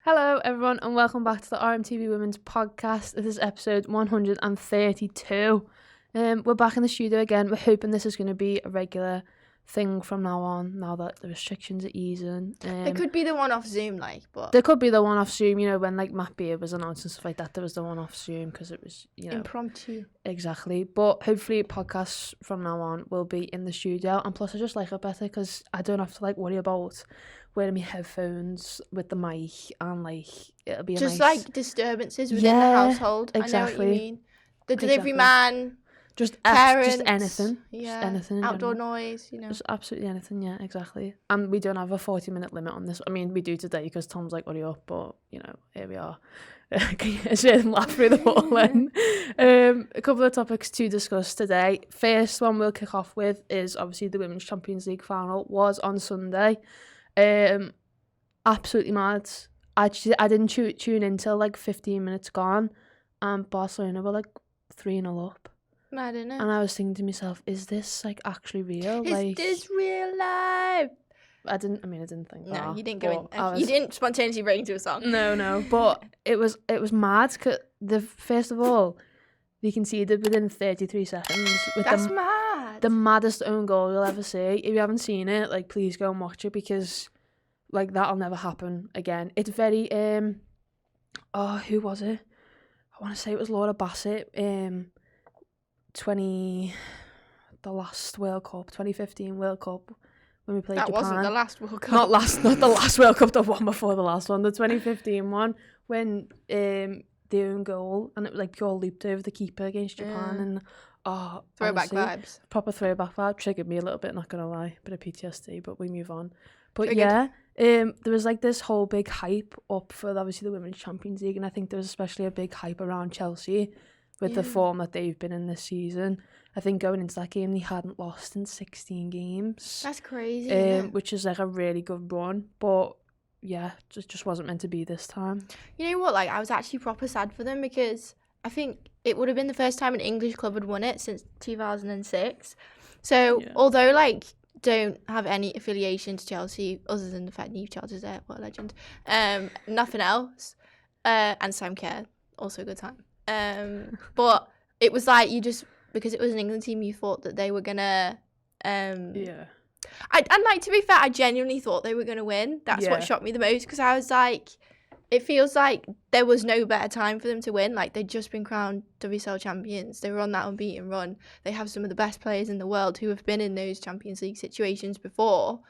Hello everyone and welcome back to the RMTV Women's Podcast. This is episode 132. We're back in the studio again. We're hoping this is going to be a regular thing from now on, now that the restrictions are easing. It could be the one off Zoom, but... There could be the one off Zoom, when Matt Beer was announced and stuff like that, there was the one off Zoom because it was, impromptu. Exactly. But hopefully podcasts from now on will be in the studio. And plus I just like it better because I don't have to worry about wearing my headphones with the mic and it'll be just nice... disturbances within the household. Exactly. I know what you mean. The delivery man... Parents, just anything. Yeah. Just anything. Outdoor noise, Just absolutely anything, yeah, exactly. And we don't have a 40-minute limit on this. I mean, we do today because Tom's hurry up, but, here we are. Can you sit and laugh through the whole then? A couple of topics to discuss today. First one we'll kick off with is obviously the Women's Champions League final was on Sunday. Absolutely mad. I didn't tune in till 15 minutes gone, and Barcelona were 3-0 up. I don't know. And I was thinking to myself, is this actually real? Is this real life? I didn't think that. No, you didn't go in. You didn't spontaneously break into a song. No. But it was mad. First of all, they conceded within 33 seconds. That's mad. The maddest own goal you'll ever see. If you haven't seen it, please go and watch it because that'll never happen again. It's very who was it? I want to say it was Laura Bassett. The last World Cup, 2015 World Cup, when we played Japan. That wasn't the last World Cup. Not the last World Cup, the one before the last one, the 2015 one, when the own goal, and it pure looped over the keeper against Japan, and throwback honestly, vibes. Proper throwback vibe. Triggered me a little bit, not gonna lie, bit of PTSD, but we move on. But Triggered. there was this whole big hype up for obviously the Women's Champions League, and I think there was especially a big hype around Chelsea with the form that they've been in this season. I think going into that game, they hadn't lost in 16 games. That's crazy, which is a really good run. But, yeah, just wasn't meant to be this time. You know what? I was actually proper sad for them because I think it would have been the first time an English club had won it since 2006. So, although, don't have any affiliation to Chelsea other than the fact Neve Chelsea's there, what a legend. Nothing else. And Sam Kerr, also a good time. But it was you just, because it was an England team, you thought that they were gonna and to be fair, I genuinely thought they were gonna win. That's what shocked me the most, because I was it feels like there was no better time for them to win. They'd just been crowned WSL champions. They were on that unbeaten run. They have some of the best players in the world who have been in those Champions League situations before.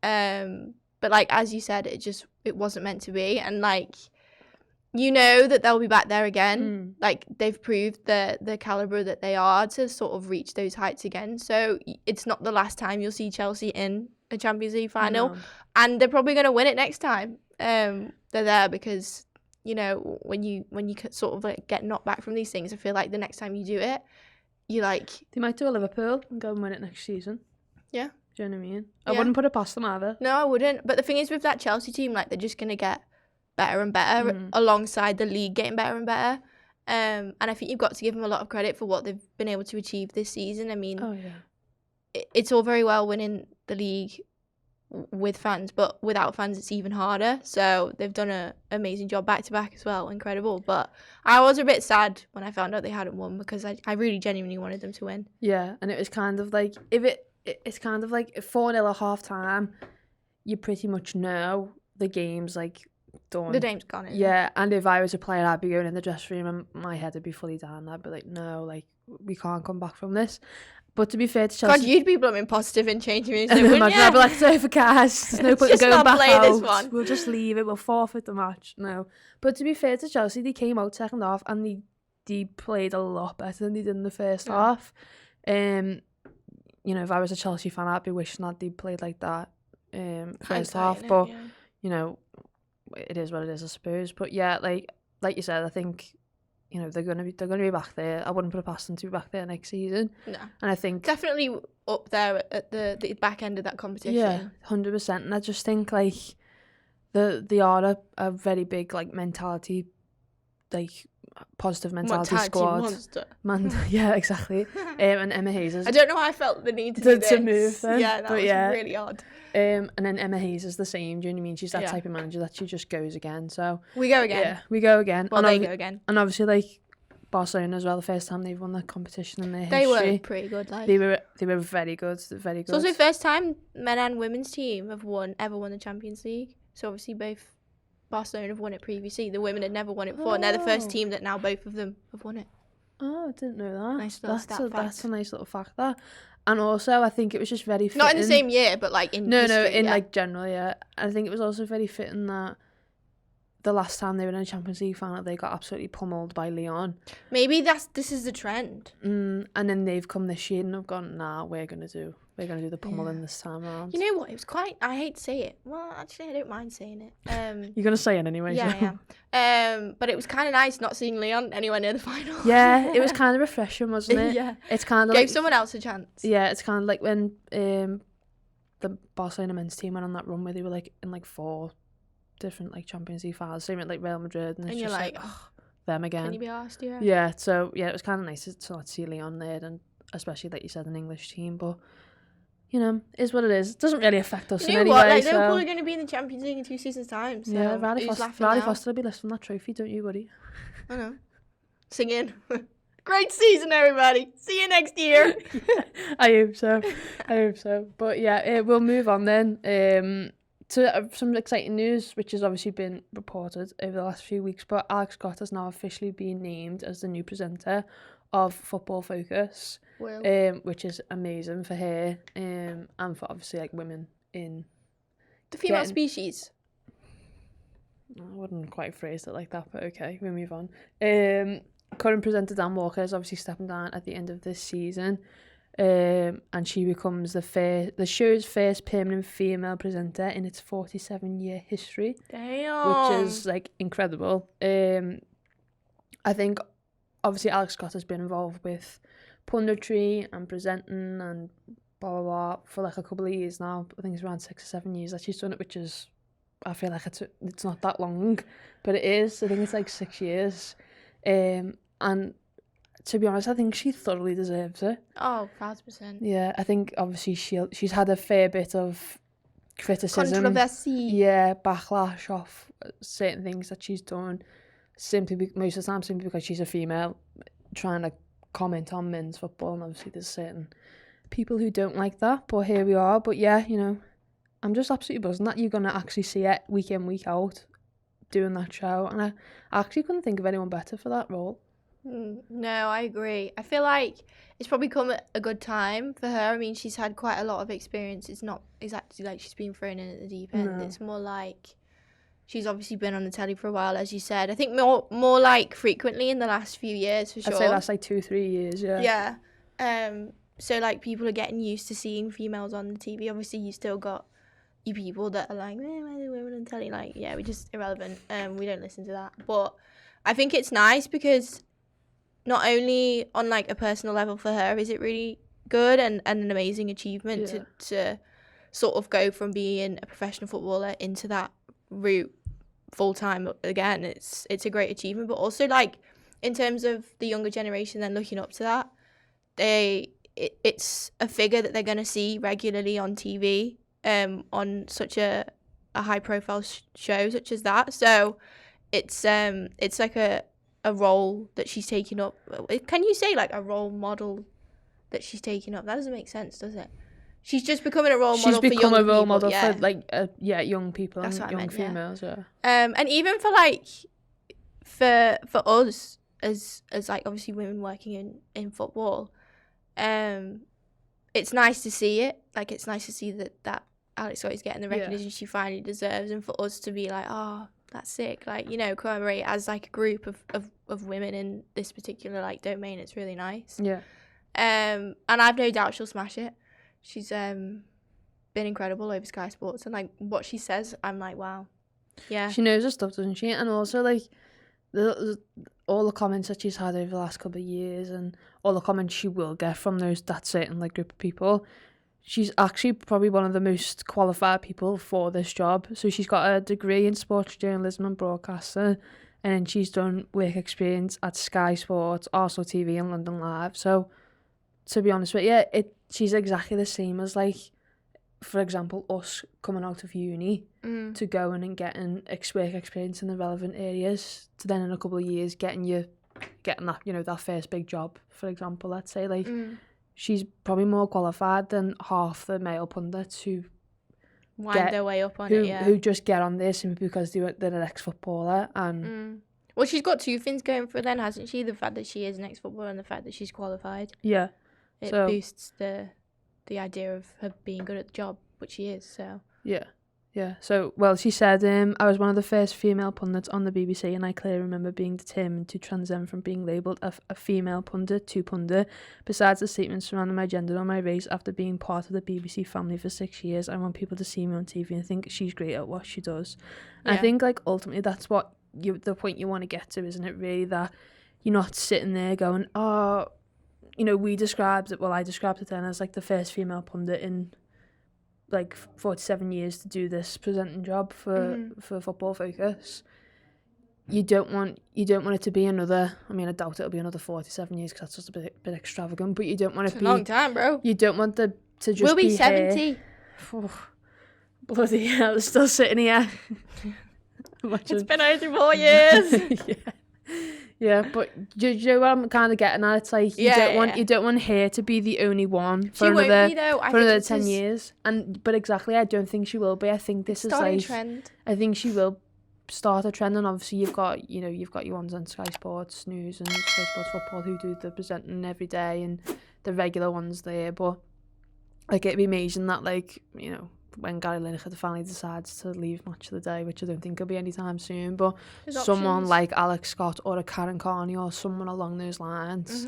But as you said, it wasn't meant to be, and that they'll be back there again. They've proved the calibre that they are to sort of reach those heights again. So it's not the last time you'll see Chelsea in a Champions League final. No. And they're probably going to win it next time. They're there because, when you sort of get knocked back from these things, I feel like the next time you do it, you They might do a Liverpool and go and win it next season. Yeah. Do you know what I mean? I wouldn't put it past them either. No, I wouldn't. But the thing is with that Chelsea team, they're just going to get better and better alongside the league getting better and better. And I think you've got to give them a lot of credit for what they've been able to achieve this season. I mean, it's all very well winning the league with fans, but without fans it's even harder. So they've done an amazing job back to back as well. Incredible. But I was a bit sad when I found out they hadn't won, because I really genuinely wanted them to win. Yeah, and it was kind of it's kind of 4-0 at half time, you pretty much know the game's done. The game's gone. Yeah, and if I was a player, I'd be going in the dressing room and my head would be fully down. I'd be no, we can't come back from this. But to be fair to Chelsea... God, you'd be blooming positive and changing rooms, wouldn't you? I'd be it's overcast. There's no point in going back out. This one. We'll just leave it. We'll forfeit the match. No. But to be fair to Chelsea, they came out second half and they played a lot better than they did in the first half. If I was a Chelsea fan, I'd be wishing that they played like that first half. But, it is what it is, I suppose. But yeah, like you said, I think they're gonna be back there. I wouldn't put it past them to be back there next season. No, and I think definitely up there at the back end of that competition. Yeah, 100%. And I just think they are a very big mentality positive mentality squad. Yeah, exactly. And Emma Hayes I don't know why I felt the need to do this. To move them. Yeah, that was really odd. And then Emma Hayes is the same. Do you know what I mean? She's that type of manager that she just goes again. So we go again. Yeah, we go again. Well, they go again. And obviously, like Barcelona as well. The first time they've won the competition in their history. They were pretty good. Like they were very good. Very good. It's also the first time men and women's team have ever won the Champions League. So obviously both Barcelona have won it previously. The women had never won it before, and they're the first team that now both of them have won it. Oh, I didn't know that. Nice little fact. That's a nice little fact there. And also, I think it was just very fitting. Not in the same year, but like in history, like general, yeah. I think it was also very fitting that the last time they were in a Champions League final, they got absolutely pummeled by Lyon. Maybe this is the trend. And then they've come this year and have gone, nah, we're gonna do the pummeling this time around. You know what? It was quite. I hate to say it. Well, actually, I don't mind saying it. You're gonna say it anyway. Yeah, so. I am. But it was kind of nice not seeing Lyon anywhere near the final. Yeah, it was kind of refreshing, wasn't it? Yeah. It's kind of gave someone else a chance. Yeah, it's kind of like when the Barcelona men's team went on that run where they were like in like 4 different like Champions League finals, same with like Real Madrid, and it's you're just like, them again. Can you be asked? Yeah. Yeah. So yeah, it was kind of nice to not see Lyon there, and especially like you said, an English team, but. You know, is what it is. It doesn't really affect us in any way. Like, Liverpool are going to be in the Champions League in 2 seasons' time. So yeah, Riley Foster will be lifting that trophy, don't you, buddy? I know. Singing. Great season, everybody. See you next year. I hope so. But yeah, we'll move on then to some exciting news, which has obviously been reported over the last few weeks. But Alex Scott has now officially been named as the new presenter of Football Focus. Which is amazing for her and for obviously like women in the female species. I wouldn't quite phrase it like that, but okay, we move on. Current presenter Dan Walker is obviously stepping down at the end of this season, and she becomes the show's first permanent female presenter in its 47-year history. Damn, which is like incredible. I think obviously Alex Scott has been involved with punditry and presenting and blah blah blah for like a couple of years now. I think it's around 6 or 7 years that she's done it, which is, I feel like it's not that long, but it is. I think it's like 6 years, and to be honest, I think she thoroughly deserves it. Oh, 1,000%. Yeah, I think obviously she's had a fair bit of criticism, controversy, backlash off certain things that she's done. Most of the time, simply because she's a female trying to comment on men's football, and obviously there's certain people who don't like that, but here we are. But yeah, you know, I'm just absolutely buzzing that you're gonna actually see it week in, week out doing that show, and I actually couldn't think of anyone better for that role. No, I agree. I feel like it's probably come at a good time for her. I mean, she's had quite a lot of experience. It's not exactly like she's been thrown in at the deep end. No. It's more like she's obviously been on the telly for a while, as you said. I think more like frequently in the last few years, for sure. I'd say that's like 2-3 years, yeah. Yeah. So, like, people are getting used to seeing females on the TV. Obviously, you still got you people that are like, why are the women on telly? Like, yeah, we're just irrelevant. We don't listen to that. But I think it's nice because not only on, like, a personal level for her is it really good and an amazing achievement to sort of go from being a professional footballer into that route full-time again. It's a great achievement, but also like in terms of the younger generation then looking up to that, it's a figure that they're going to see regularly on TV on such a high profile show such as that. So it's like a role that she's taking up. Can you say like a role model that she's taking up? That doesn't make sense, does it? She's just becoming a role model for young people. She's become a role model for like young people and young females. Yeah. And even for like for us as like obviously women working in football, it's nice to see it. Like it's nice to see that Alex Scott is getting the recognition she finally deserves, and for us to be like, oh, that's sick. Like, you know, commemorate as like a group of women in this particular like domain. It's really nice. Yeah. And I've no doubt she'll smash it. She's been incredible over Sky Sports, and like what she says, I'm like, wow, yeah. She knows her stuff, doesn't she? And also like all the comments that she's had over the last couple of years, and all the comments she will get from that certain like group of people. She's actually probably one of the most qualified people for this job. So she's got a degree in sports journalism and broadcasting. and then she's done work experience at Sky Sports, Arsenal TV and London Live. So to be honest with you, she's exactly the same as, like, for example, us coming out of uni to go in and getting work experience in the relevant areas, to then in a couple of years getting that, you know, that first big job, for example, let's say. Like, she's probably more qualified than half the male pundits who wind their way up on it, yeah. Who just get on there simply because they're an ex-footballer. And well, she's got two things going for her then, hasn't she? The fact that she is an ex-footballer and the fact that she's qualified. Yeah. It boosts the idea of her being good at the job, which she is, so. Yeah. So, well, she said, I was one of the first female pundits on the BBC, and I clearly remember being determined to transcend from being labelled a female pundit to pundit. Besides the statements surrounding my gender or my race, after being part of the BBC family for 6 years, I want people to see me on TV and think she's great at what she does. And I think, like, ultimately that's what the point you want to get to, isn't it, really? That you're not sitting there going, oh, you know, I described it then as, like, the first female pundit in, like, 47 years to do this presenting job for Football Focus. You don't want it to be another, I mean, I doubt it'll be another 47 years because that's just a bit extravagant, but you don't want it to be... It's a long time, bro. You don't want to just we'll be 70. Oh, bloody hell, it's still sitting here. It's been over 4 years. Yeah, but do you know what I'm kind of getting at? It's like you don't want her to be the only one for another 10 years. But exactly, I don't think she will be. I think this is like trend. I think she will start a trend, and obviously you've got your ones on Sky Sports News and Sky Sports Football who do the presenting every day, and the regular ones there. But like, it'd be amazing that, like, you know, when Gary Lineker finally decides to leave Match of the Day, which I don't think will be anytime soon, but there's someone options. like Alex Scott or a Karen Carney or someone along those lines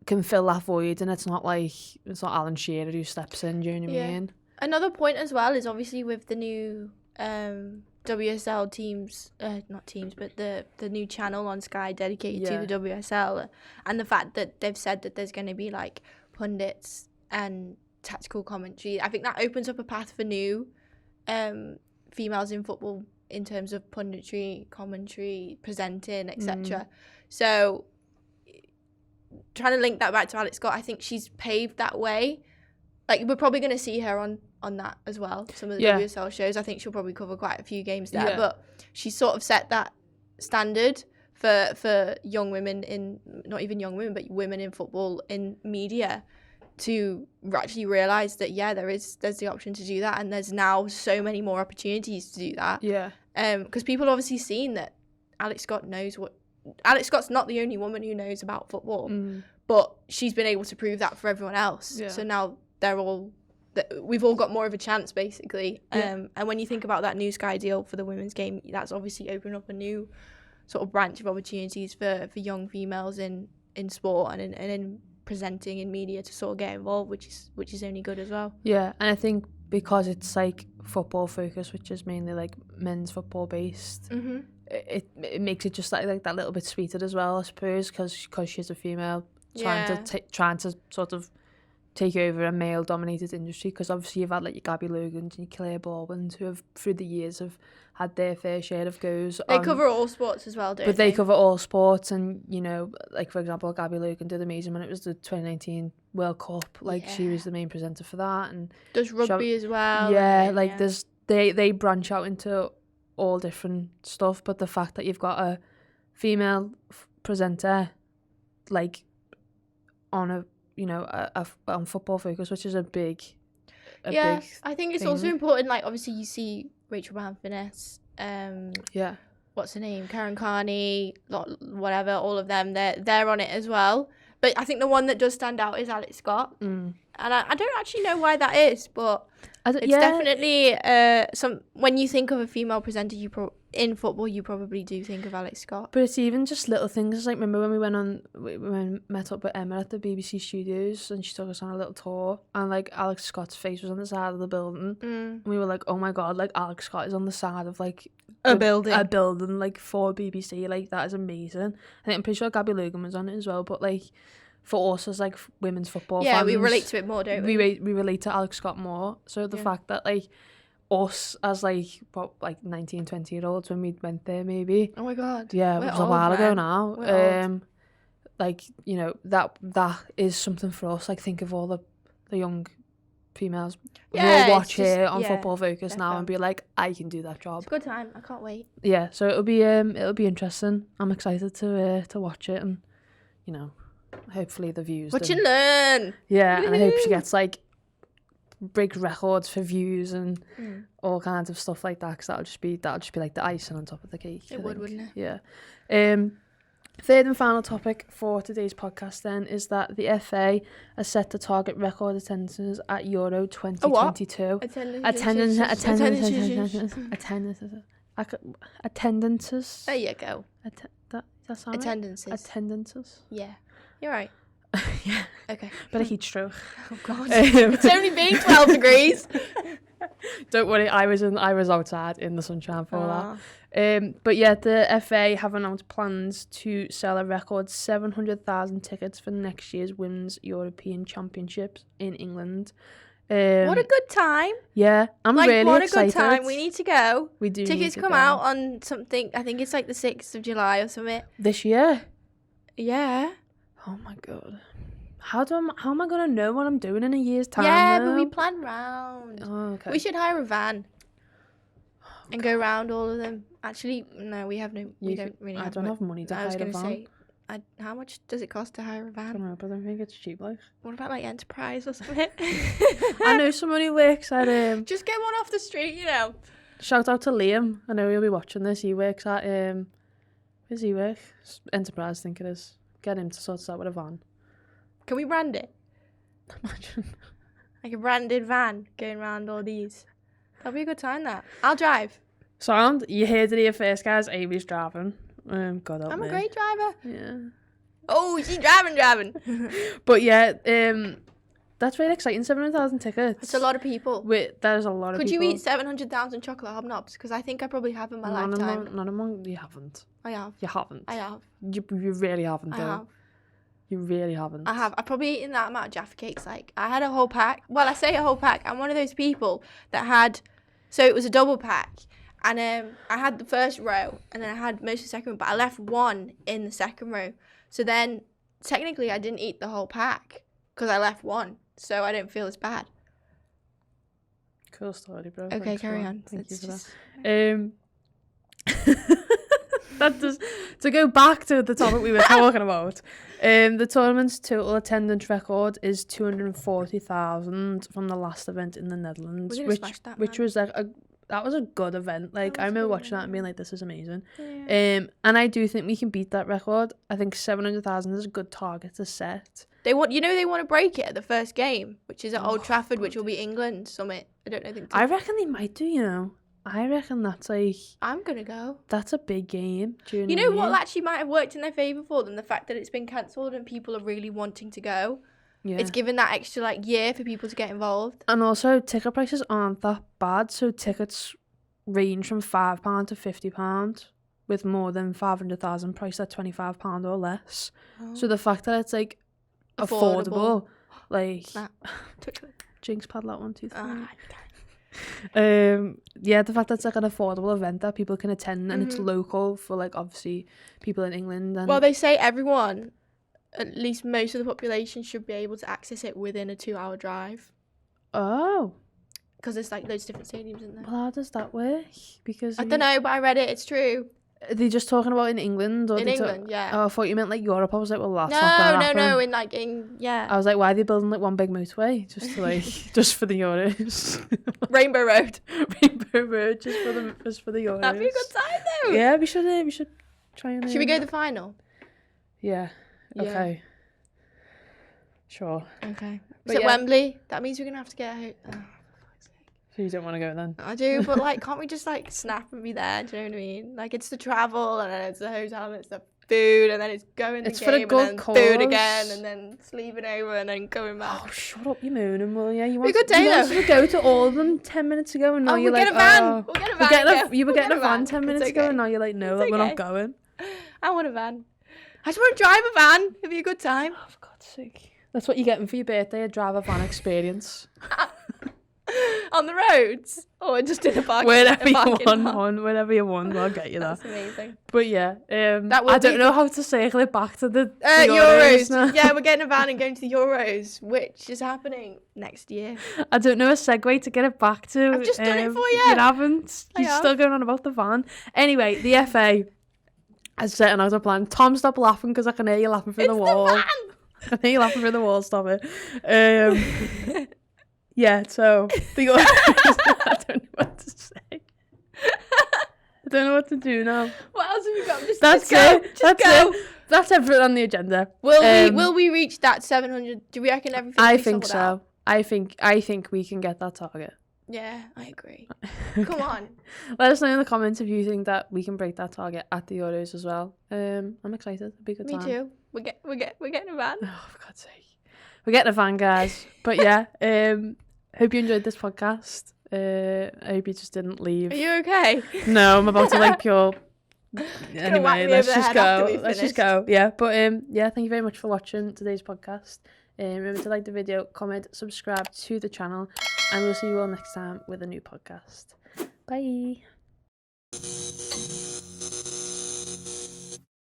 can fill that void, and it's not Alan Shearer who steps in, do you know what I mean? Another point as well is obviously with the new WSL teams, not teams, but the new channel on Sky dedicated to the WSL, and the fact that they've said that there's going to be, like, pundits and tactical commentary. I think that opens up a path for new females in football in terms of punditry, commentary, presenting, etc. So trying to link that back to Alex Scott, I think she's paved that way. Like, we're probably going to see her on that as well, some of the WSL shows. I think she'll probably cover quite a few games there, but she's sort of set that standard for young women in, not even young women, but women in football, in media, to actually realise that there's the option to do that, and there's now so many more opportunities to do that. Because people obviously seen that Alex Scott's not the only woman who knows about football, but she's been able to prove that for everyone else. So now we've all got more of a chance, basically. And when you think about that new Sky deal for the women's game, that's obviously opened up a new sort of branch of opportunities for young females in sport and in presenting in media to sort of get involved, which is only good as well. Yeah, and I think because it's like Football Focus, which is mainly like men's football based, it makes it just like that little bit sweeter as well, I suppose, because she's a female trying to sort of take over a male dominated industry. Because obviously you've had like your Gabby Logans and your Claire Baldwins who have through the years have had their fair share of goes. They cover all sports as well, don't they? But they cover all sports, and, you know, like, for example, Gabby Logan did amazing when it was the 2019 World Cup. Like, she was the main presenter for that, and does rugby as well. There's they branch out into all different stuff. But the fact that you've got a female presenter, like, on on Football Focus, which is a big I think it's also important. Like, obviously you see Rachel Brown-Finesse, what's her name, Karen Carney, whatever, all of them, they're on it as well. But I think the one that does stand out is Alex Scott, and I don't actually know why that is, but it's definitely when you think of a female presenter, in football, you probably do think of Alex Scott. But it's even just little things. Like, remember when we met up with Emma at the BBC studios, and she took us on a little tour, and like Alex Scott's face was on the side of the building, and we were like, oh my god, like Alex Scott is on the side of like a building like for BBC. Like, that is amazing. I think I'm pretty sure Gabby Logan was on it as well, but like for us as like women's football fans, we relate to it more, don't we? We relate to Alex Scott more. So the fact that, like, us as like 19, 20-year-olds when we went there maybe. Oh my god. Yeah, We're it was a old, while ago man. now. We're old. Like, you know, that is something for us. Like, think of all the young females who will watch here on Football Focus now and be like, I can do that job. It's a good time. I can't wait. Yeah, so it'll be interesting. I'm excited to watch it, and you know, hopefully the views. Watch and learn. Yeah, and I hope she gets like big records for views and all kinds of stuff like that, because that'll just be like the icing on top of the cake. It would, wouldn't it? Yeah. Third and final topic for today's podcast then is that the FA are set to target record attendances at Euro 2022. Attendances. There you go. That sound Attendances. Right? Attendances. Yeah, you're right. Yeah. Okay. Bit of heat stroke. Oh god. It's only been 12 degrees. Don't worry, I was outside in the sunshine for that. But yeah, the FA have announced plans to sell a record 700,000 tickets for next year's Women's European Championships in England. What a good time. Yeah, I'm really what excited. What a good time. We need to go. We do. Tickets come out on something, I think it's like the 6th of July or something. This year? Yeah. Oh my god. How am I going to know what I'm doing in a year's time? Yeah, though? but we plan round. Oh, okay. We should hire a van and go round all of them. Actually, no, we have no. We don't really. I don't have money to hire a van. I was going to say, how much does it cost to hire a van? I don't know, but I don't think it's cheap. Like, what about like Enterprise or something? I know someone who works at Just get one off the street, you know. Shout out to Liam. I know he'll be watching this. He works at where's he work? Enterprise, I think it is. Get him to sort us out with a van. Can we brand it? Imagine. Like a branded van going around all these. That'll be a good time, that. I'll drive. Sound? You heard it here first, guys. Amy's driving. God help me. I'm a great driver. Yeah. Oh, she's driving. But yeah, that's really exciting. 700,000 tickets. It's a lot of people. That is a lot of people. Could you eat 700,000 chocolate hobnobs? Because I think I probably have in my lifetime. None among you haven't. I have. You haven't. I have. You really haven't, though. I have. You really haven't. I have. I've probably eaten that amount of Jaffa cakes. Like, I had a whole pack. Well, I say a whole pack. I'm one of those people that had... So it was a double pack. And I had the first row. And then I had most of the second row. But I left one in the second row. So then, technically, I didn't eat the whole pack. Because I left one. So I don't feel as bad. Cool story, bro. Okay, Thanks carry on. Thank you for that. That does, to go back to the topic we were talking about, the tournament's total attendance record is 240,000 from the last event in the Netherlands, which was like that was a good event. Like, I remember watching that and being like, this is amazing. Yeah. And I do think we can beat that record. I think 700,000 is a good target to set. They want to break it at the first game, which is at Old Trafford, which will be England Summit. I don't know. I reckon they might do, you know. I reckon that's like... I'm going to go. That's a big game. You know what actually might have worked in their favour for them? The fact that it's been cancelled and people are really wanting to go. Yeah. It's given that extra like year for people to get involved. And also, ticket prices aren't that bad. So tickets range from £5 to £50 with more than 500,000 priced at £25 or less. Oh. So the fact that it's like affordable like... Jinx Padlock 1, 2, 3. Yeah, the fact that it's like an affordable event that people can attend and it's local for like obviously people in England. And... Well, they say everyone, at least most of the population, should be able to access it within a 2-hour drive. Oh. Because there's like loads of different stadiums in there. Well, how does that work? Because I don't know, but I read it. It's true. Are they just talking about in England? Or in England, yeah. Oh, I thought you meant like Europe. I was like, well, that's not gonna happen. No, yeah. I was like, why are they building like one big motorway? Just to like, just for the Euros. Rainbow Road. Rainbow Road, just for the Euros. That'd be a good time though. Yeah, we should try and... Should we go to the final? Yeah. Okay. Sure. Okay. Is it Wembley? That means we're going to have to get a... So you don't want to go then? I do, but like, can't we just like snap and be there? Do you know what I mean? Like, it's the travel, and then it's the hotel, and it's the food, and then it's going to the game, for a good and then cause. Food again, and then sleeping over, and then going back. Oh, shut up, you mooning, will you? You wanted to go to all of them 10 minutes ago, and now you're like, we'll get a van. You were getting a van 10 minutes ago, and now you're like, no, we're not going. I want a van. I just want to drive a van. It'd be a good time. Oh, for God's sake. That's what you're getting for your birthday, a drive a van experience. On the roads? Or just in a parking Wherever you parking want lot? one, wherever you want, I'll get you that. That's amazing. But yeah, That will I don't be- know how to circle it back to the Euros. now. Yeah, we're getting a van and going to the Euros, which is happening next year. I don't know a segue to get it back to. I've just done it for you. You haven't. I You're have. still going on about the van. Anyway, the FA has setting out a plan. Tom, stop laughing because I can hear you laughing through the wall. The van! I can hear you laughing through the wall. Stop it. Yeah, so the I don't know what to say. I don't know what to do now. What else have we got? That's just go. it. Just That's go. it. That's everything on the agenda. Will we reach that 700? Do we reckon everything? I will be think sold so. out? I think we can get that target. Yeah, I agree. Come on. Let us know in the comments if you think that we can break that target at the Euros as well. I'm excited. It'll be a good Me time. too. We're getting a van. Oh, for God's sake. We're getting a van, guys. But yeah, hope you enjoyed this podcast. I hope you just didn't leave. Are you okay? No, I'm about to like pure. whack Anyway, me let's over the just head after go. we've Let's just finished. go. Yeah, but yeah, thank you very much for watching today's podcast. Remember to like the video, comment, subscribe to the channel, and we'll see you all next time with a new podcast. Bye.